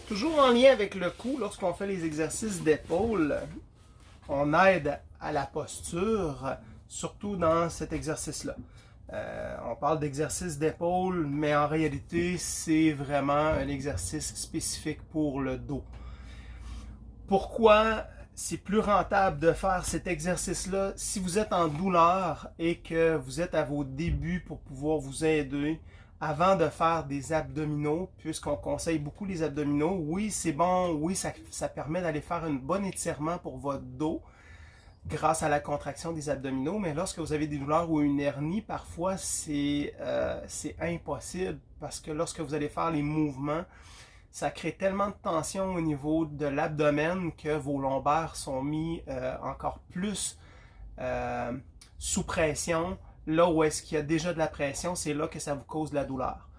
Toujours en lien avec le cou, lorsqu'on fait les exercices d'épaule, on aide à la posture, surtout dans cet exercice-là. On parle d'exercice d'épaule, mais en réalité, c'est vraiment un exercice spécifique pour le dos. Pourquoi c'est plus rentable de faire cet exercice-là si vous êtes en douleur et que vous êtes à vos débuts pour pouvoir vous aider avant de faire des abdominaux, puisqu'on conseille beaucoup les abdominaux. Oui, c'est bon, oui, ça permet d'aller faire un bon étirement pour votre dos grâce à la contraction des abdominaux, mais lorsque vous avez des douleurs ou une hernie, parfois c'est impossible parce que lorsque vous allez faire les mouvements, ça crée tellement de tension au niveau de l'abdomen que vos lombaires sont mis encore plus sous pression. Là où est-ce qu'il y a déjà de la pression, c'est là que ça vous cause de la douleur.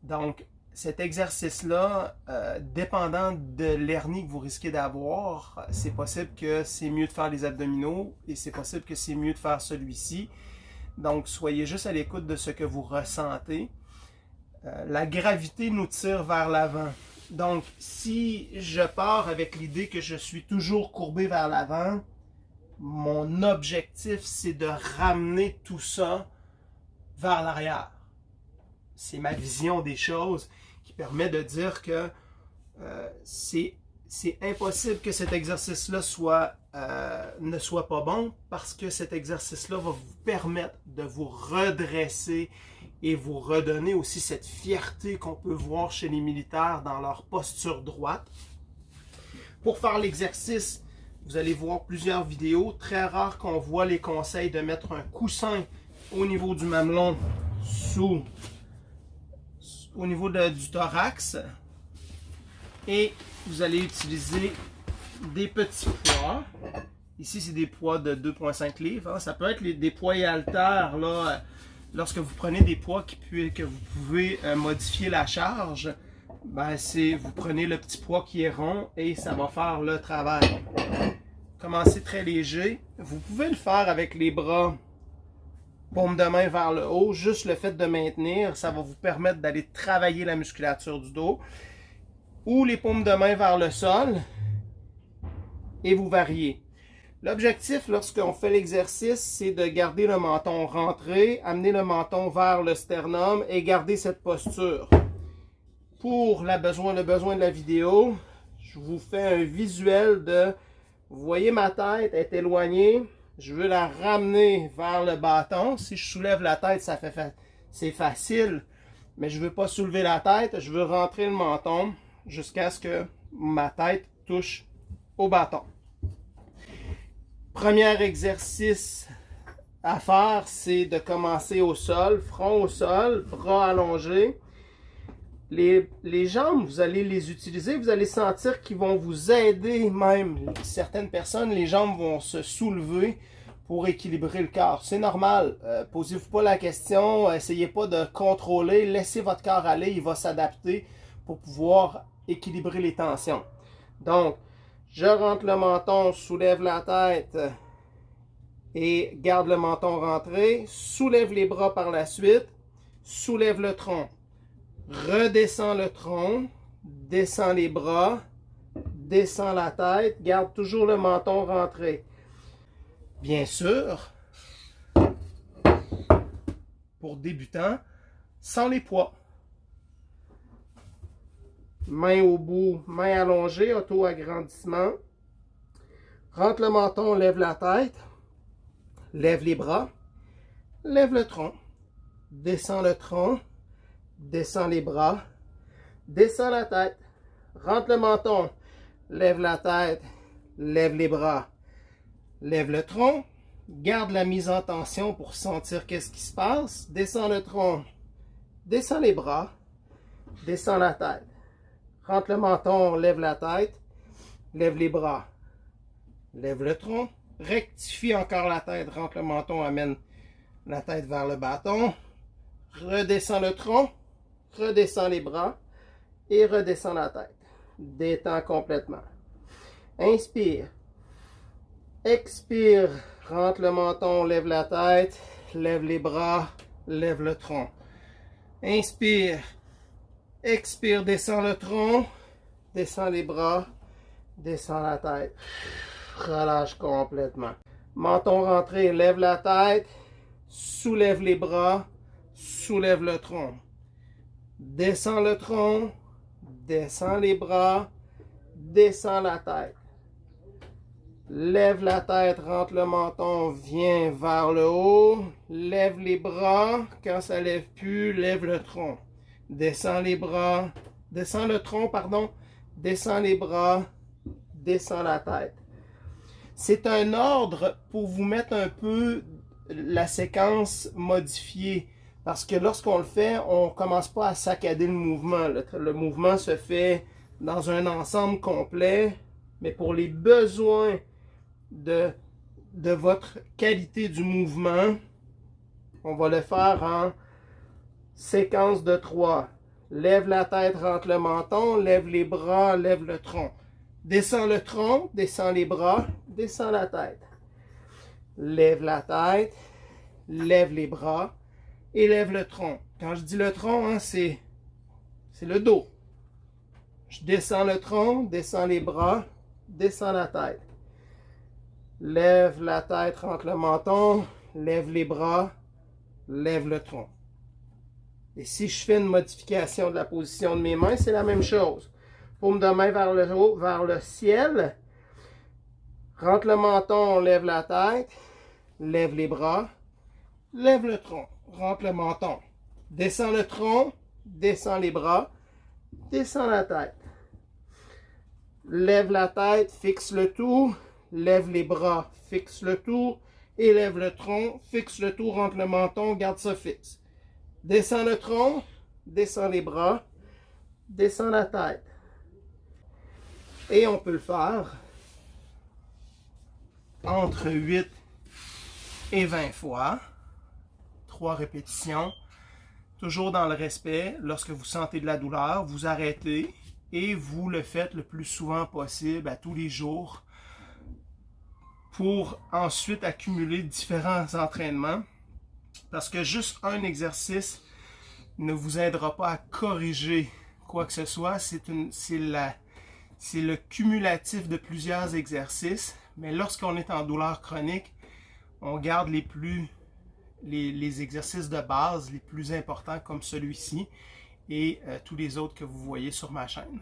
Donc, cet exercice-là, dépendant de l'hernie que vous risquez d'avoir, c'est possible que c'est mieux de faire les abdominaux et c'est possible que c'est mieux de faire celui-ci. Donc, soyez juste à l'écoute de ce que vous ressentez. La gravité nous tire vers l'avant. Donc, si je pars avec l'idée que je suis toujours courbé vers l'avant, mon objectif, c'est de ramener tout ça vers l'arrière. C'est ma vision des choses qui permet de dire que c'est impossible que cet exercice-là ne soit pas bon parce que cet exercice-là va vous permettre de vous redresser et vous redonner aussi cette fierté qu'on peut voir chez les militaires dans leur posture droite. Pour faire l'exercice, vous allez voir plusieurs vidéos. Très rare qu'on voit les conseils de mettre un coussin au niveau du mamelon au niveau du thorax. Et vous allez utiliser des petits poids. Ici, c'est des poids de 2,5 livres. Ça peut être des poids et haltères. Là, lorsque vous prenez des poids que vous pouvez modifier la charge, ben vous prenez le petit poids qui est rond et ça va faire le travail. Commencez très léger. Vous pouvez le faire avec les bras, paume de main vers le haut. Juste le fait de maintenir, ça va vous permettre d'aller travailler la musculature du dos. Ou les paumes de main vers le sol et vous variez. L'objectif lorsqu'on fait l'exercice, c'est de garder le menton rentré, amener le menton vers le sternum et garder cette posture. Pour le besoin de la vidéo, je vous fais un visuel de, vous voyez ma tête est éloignée, je veux la ramener vers le bâton. Si je soulève la tête, c'est facile, mais je ne veux pas soulever la tête, je veux rentrer le menton jusqu'à ce que ma tête touche au bâton. Premier exercice à faire, c'est de commencer au sol, front au sol, bras allongés. Les jambes, vous allez les utiliser, vous allez sentir qu'ils vont vous aider même. Certaines personnes, les jambes vont se soulever pour équilibrer le corps. C'est normal, posez-vous pas la question, essayez pas de contrôler, laissez votre corps aller, il va s'adapter pour pouvoir équilibrer les tensions. Donc, je rentre le menton, soulève la tête et garde le menton rentré, soulève les bras par la suite, soulève le tronc. Redescends le tronc, descends les bras, descends la tête, garde toujours le menton rentré. Bien sûr, pour débutants, sans les poids. Main au bout, main allongée, auto-agrandissement. Rentre le menton, lève la tête, lève les bras, lève le tronc, descends le tronc, descends les bras, descends la tête, rentre le menton, lève la tête, lève les bras, lève le tronc, garde la mise en tension pour sentir qu'est-ce qui se passe, descends le tronc, descends les bras, descends la tête, rentre le menton, lève la tête, lève les bras, lève le tronc, rectifie encore la tête, rentre le menton, amène la tête vers le bâton, redescends le tronc, redescends les bras et redescends la tête. Détends complètement. Inspire. Expire. Rentre le menton, lève la tête, lève les bras, lève le tronc. Inspire. Expire, descends le tronc. descends les bras, descends la tête. Relâche complètement. Menton rentré, lève la tête, soulève les bras, soulève le tronc. Descends le tronc, descends les bras, descends la tête. Lève la tête, rentre le menton, viens vers le haut. Lève les bras. Quand ça lève plus, lève le tronc. Descends les bras. Descends le tronc, pardon. Descends les bras. Descends la tête. C'est un ordre pour vous mettre un peu la séquence modifiée. Parce que lorsqu'on le fait, on ne commence pas à saccader le mouvement. Le mouvement se fait dans un ensemble complet. Mais pour les besoins de votre qualité du mouvement, on va le faire en séquence de 3. Lève la tête, rentre le menton, lève les bras, lève le tronc. Descends le tronc, descends les bras, descends la tête. Lève la tête, lève les bras et lève le tronc. Quand je dis le tronc, hein, c'est le dos. Je descends le tronc, descends les bras, descends la tête. Lève la tête, rentre le menton, lève les bras, lève le tronc. Et si je fais une modification de la position de mes mains, c'est la même chose. Paume de main vers le haut, vers le ciel. Rentre le menton, lève la tête, lève les bras, lève le tronc, rentre le menton. Descends le tronc, descends les bras, descends la tête. Lève la tête, fixe le tout. Lève les bras, fixe le tout, élève le tronc, fixe le tout, rentre le menton, garde ça fixe. Descends le tronc, descends les bras, descends la tête. Et on peut le faire entre 8 et 20 fois, 3 répétitions, toujours dans le respect. Lorsque vous sentez de la douleur, vous arrêtez et vous le faites le plus souvent possible, à tous les jours, pour ensuite accumuler différents entraînements. Parce que juste un exercice ne vous aidera pas à corriger quoi que ce soit. C'est le cumulatif de plusieurs exercices. Mais lorsqu'on est en douleur chronique, on garde les exercices de base les plus importants comme celui-ci et tous les autres que vous voyez sur ma chaîne.